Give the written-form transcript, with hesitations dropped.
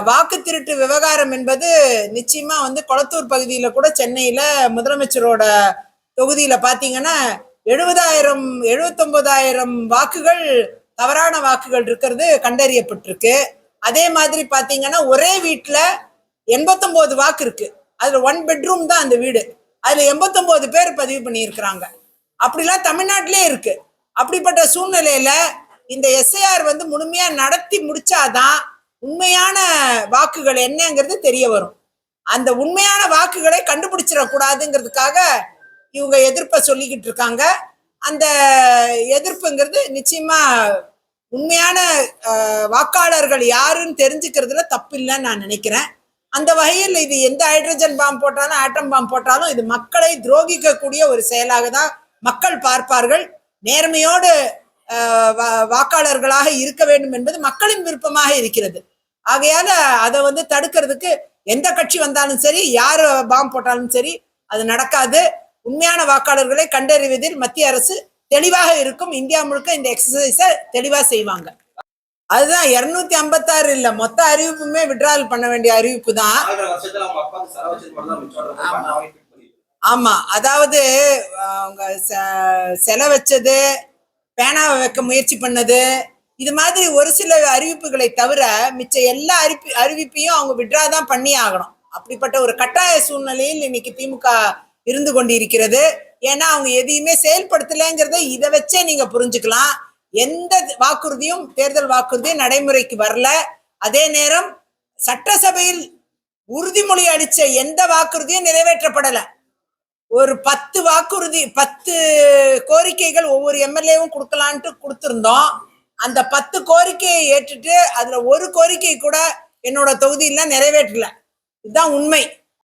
வாக்கு திருட்டு விவகாரம் என்பது நிச்சயமா கொளத்தூர் பகுதியில கூட சென்னையில முதலமைச்சரோட தொகுதியில பாத்தீங்கன்னா 79,000 வாக்குகள் தவறான வாக்குகள் இருக்கிறது கண்டறியப்பட்டிருக்கு. அதே மாதிரி பாத்தீங்கன்னா ஒரே வீட்டுல 89 வாக்கு இருக்கு. அதுல 1 பெட்ரூம் தான் அந்த வீடு. அதுல 89 பேர் பதிவு பண்ணியிருக்கிறாங்க. அப்படிலாம் தமிழ்நாட்டிலே இருக்கு. அப்படிப்பட்ட சூழ்நிலையில இந்த எஸ்ஐஆர் முழுமையா நடத்தி முடிச்சாதான் உண்மையான வாக்குகள் என்னங்கிறது தெரிய வரும். அந்த உண்மையான வாக்குகளை கண்டுபிடிச்சிடக்கூடாதுங்கிறதுக்காக இவங்க எதிர்ப்பை சொல்லிக்கிட்டு இருக்காங்க. அந்த எதிர்ப்புங்கிறது நிச்சயமா உண்மையான வாக்காளர்கள் யாருன்னு தெரிஞ்சுக்கிறதுல தப்பு இல்லைன்னு நான் நினைக்கிறேன். அந்த வகையில் இது எந்த ஹைட்ரஜன் பாம்பு போட்டாலும் ஆட்டம் பாம்பு போட்டாலும் இது மக்களை துரோகிக்கக்கூடிய ஒரு செயலாக தான் மக்கள் பார்ப்பார்கள். நேர்மையோடு வாக்காளர்களாக இருக்க வேண்டும் என்பது மக்களின் விருப்பமாக இருக்கிறது. ஆகையால அதை தடுக்கிறதுக்கு எந்த கட்சி வந்தாலும் சரி, யார் பாம்பு போட்டாலும் சரி, அது நடக்காது. உண்மையான வாக்காளர்களை கண்டறிவதில் மத்திய அரசு தெளிவாக இருக்கும். இந்தியா முழுக்க இந்த எக்ஸசைஸ தெளிவா செய்வாங்க. அதுதான் 256 இல்ல, மொத்த அறிவிப்புமே விட்ரால் பண்ண வேண்டிய அறிவிப்பு தான். ஆமா, அதாவது அவங்க செல வச்சது, பேனாவை வைக்க முயற்சி பண்ணது, இது மாதிரி ஒரு சில அறிவிப்புகளை தவிர மிச்ச எல்லா அறிவிப்பையும் அவங்க விட்ரா தான் பண்ணி ஆகணும். அப்படிப்பட்ட ஒரு கட்டாய சூழ்நிலையில் இன்னைக்கு திமுக இருந்து கொண்டிருக்கிறது. ஏன்னா அவங்க எதையுமே செயல்படுத்தலைங்கிறத இதை வச்சே நீங்க புரிஞ்சுக்கலாம். எந்த வாக்குறுதியும், தேர்தல் வாக்குறுதியும் நடைமுறைக்கு வரல. அதே நேரம் சட்டசபையில் உறுதிமொழி அளிச்ச எந்த வாக்குறுதியும் நிறைவேற்றப்படல. ஒரு 10 வாக்குறுதி, 10 கோரிக்கைகள் ஒவ்வொரு எம்எல்ஏவும் கொடுக்கலான்ட்டு கொடுத்திருந்தோம். அந்த 10 கோரிக்கையை ஏற்றுட்டு அதுல ஒரு கோரிக்கை கூட என்னோட தொகுதியில நிறைவேற்றல. இதுதான் உண்மை.